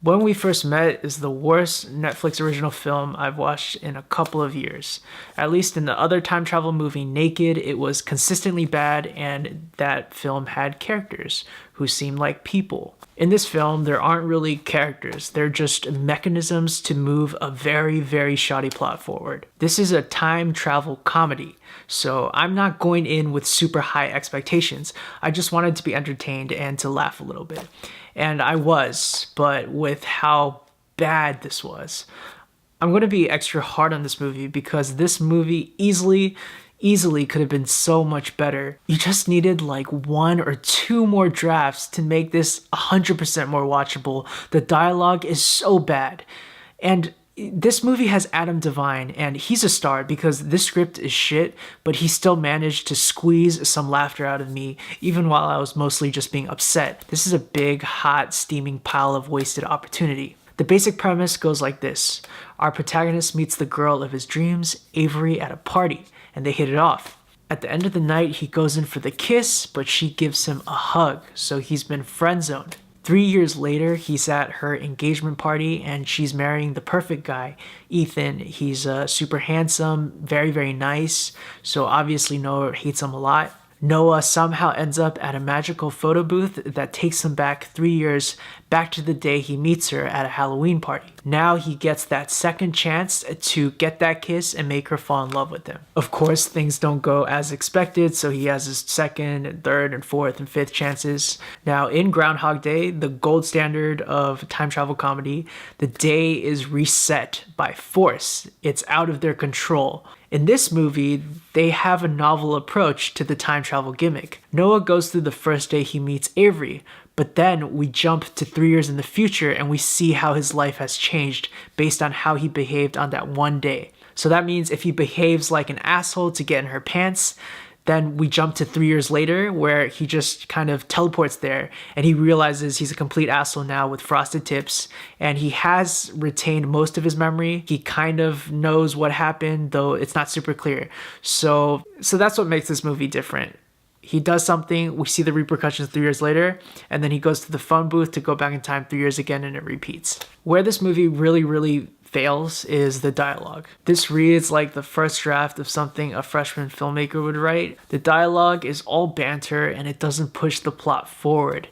When We First Met is the worst Netflix original film I've watched in a couple of years. At least in the other time travel movie Naked, it was consistently bad, and that film had characters who seemed like people. In this film, there aren't really characters, they're just mechanisms to move a very, very shoddy plot forward. This is a time travel comedy, so I'm not going in with super high expectations. I just wanted to be entertained and to laugh a little bit. And I was, but with how bad this was. I'm going to be extra hard on this movie because this movie easily could have been so much better. You just needed like one or two more drafts to make this 100% more watchable. The dialogue is so bad. And this movie has Adam DeVine, and he's a star because this script is shit, but he still managed to squeeze some laughter out of me, even while I was mostly just being upset. This is a big, hot, steaming pile of wasted opportunity. The basic premise goes like this. Our protagonist meets the girl of his dreams, Avery, at a party, and they hit it off. At the end of the night, he goes in for the kiss, but she gives him a hug, so he's been friend-zoned. 3 years later, he's at her engagement party and she's marrying the perfect guy, Ethan. He's super handsome, very, very nice, so obviously Noah hates him a lot. Noah somehow ends up at a magical photo booth that takes him back 3 years, back to the day he meets her at a Halloween party. Now he gets that second chance to get that kiss and make her fall in love with him. Of course, things don't go as expected, so he has his second, and third, and fourth, and fifth chances. Now, in Groundhog Day, the gold standard of time travel comedy, the day is reset by force. It's out of their control. In this movie, they have a novel approach to the time travel gimmick. Noah goes through the first day he meets Avery, but then we jump to 3 years in the future and we see how his life has changed based on how he behaved on that one day. So that means if he behaves like an asshole to get in her pants, then we jump to 3 years later where he just kind of teleports there and he realizes he's a complete asshole now with frosted tips, and he has retained most of his memory. He kind of knows what happened, though it's not super clear. So that's what makes this movie different. He does something, we see the repercussions 3 years later, and then he goes to the phone booth to go back in time 3 years again, and it repeats. Where this movie really fails is the dialogue. This reads like the first draft of something a freshman filmmaker would write. The dialogue is all banter and it doesn't push the plot forward.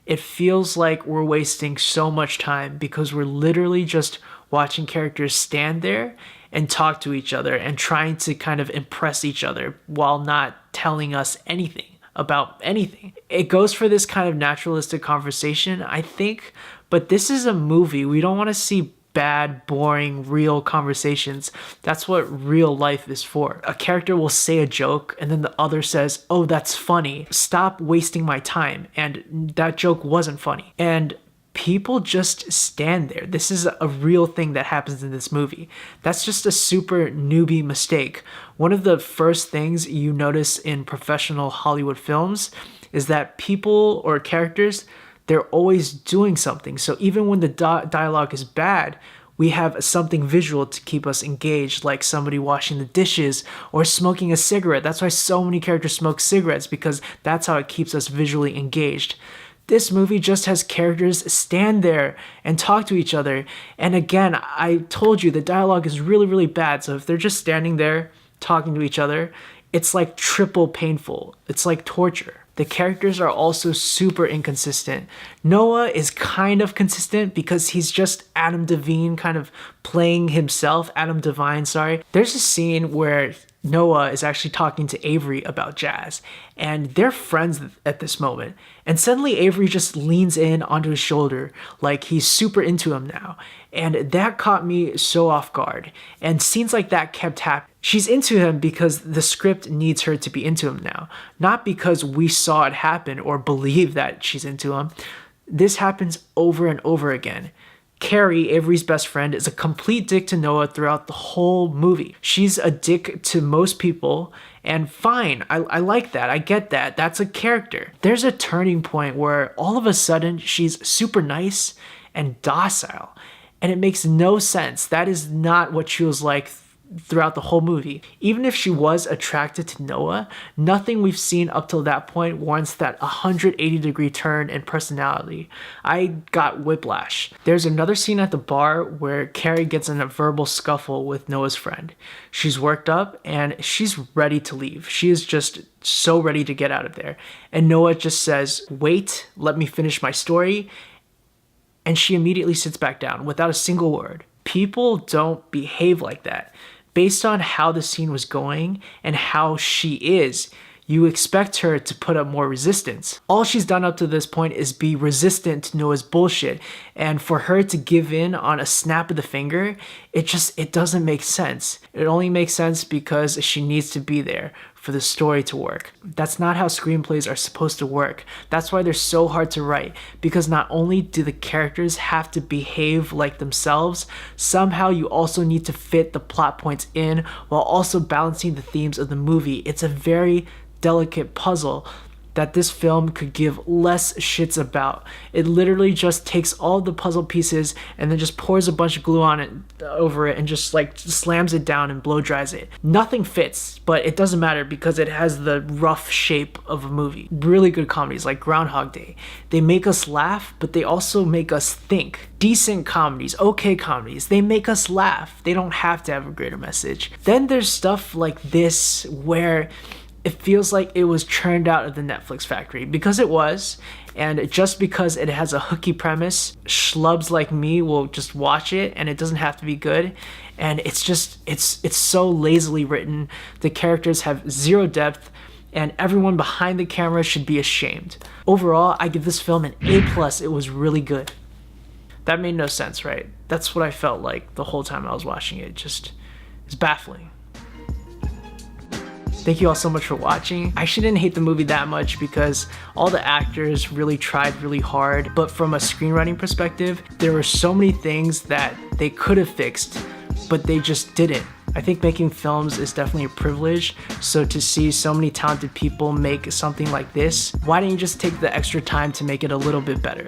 It feels like we're wasting so much time because we're literally just watching characters stand there and talk to each other and trying to kind of impress each other while not telling us anything about anything. It goes for this kind of naturalistic conversation, I think, but this is a movie. We don't want to see bad, boring, real conversations. That's what real life is for. A character will say a joke and then the other says, "Oh, that's funny. Stop wasting my time." And that joke wasn't funny. And people just stand there. This is a real thing that happens in this movie. That's just a super newbie mistake. One of the first things you notice in professional Hollywood films is that people or characters, they're always doing something. So even when the dialogue is bad, we have something visual to keep us engaged, like somebody washing the dishes or smoking a cigarette. That's why so many characters smoke cigarettes, because that's how it keeps us visually engaged. This movie just has characters stand there and talk to each other. And again, I told you the dialogue is really bad. So if they're just standing there talking to each other, it's like triple painful. It's like torture. The characters are also super inconsistent. Noah is kind of consistent because he's just Adam DeVine kind of playing himself. Adam DeVine, sorry. There's a scene where Noah is actually talking to Avery about jazz, and they're friends at this moment. And suddenly Avery just leans in onto his shoulder like he's super into him now. And that caught me so off guard. And scenes like that kept happening. She's into him because the script needs her to be into him now, not because we saw it happen or believe that she's into him. This happens over and over again. Carrie, Avery's best friend, is a complete dick to Noah throughout the whole movie. She's a dick to most people, and fine, I like that, I get that, that's a character. There's a turning point where all of a sudden she's super nice and docile, and it makes no sense. That is not what she was like throughout the whole movie. Even if she was attracted to Noah, nothing we've seen up till that point warrants that 180-degree turn in personality. I got whiplash. There's another scene at the bar where Carrie gets in a verbal scuffle with Noah's friend. She's worked up and she's ready to leave. She is just so ready to get out of there. And Noah just says, "Wait, let me finish my story." And she immediately sits back down without a single word. People don't behave like that. Based on how the scene was going and how she is, you expect her to put up more resistance. All she's done up to this point is be resistant to Noah's bullshit, and for her to give in on a snap of the finger, it doesn't make sense. It only makes sense because she needs to be there for the story to work. That's not how screenplays are supposed to work. That's why they're so hard to write, because not only do the characters have to behave like themselves, somehow you also need to fit the plot points in while also balancing the themes of the movie. It's a very delicate puzzle that this film could give less shits about. It literally just takes all the puzzle pieces and then just pours a bunch of glue on it over it and just like slams it down and blow dries it. Nothing fits, but it doesn't matter because it has the rough shape of a movie. Really good comedies like Groundhog Day, they make us laugh, but they also make us think. Decent comedies, okay comedies, they make us laugh. They don't have to have a greater message. Then there's stuff like this where it feels like it was churned out of the Netflix factory, because it was, and just because it has a hooky premise, schlubs like me will just watch it and it doesn't have to be good. And it's so lazily written. The characters have zero depth and everyone behind the camera should be ashamed. Overall, I give this film an A+. It was really good. That made no sense, right? That's what I felt like the whole time I was watching it. It's baffling. Thank you all so much for watching. I actually didn't hate the movie that much because all the actors really tried really hard, but from a screenwriting perspective, there were so many things that they could have fixed, but they just didn't. I think making films is definitely a privilege, so to see so many talented people make something like this, why didn't you just take the extra time to make it a little bit better?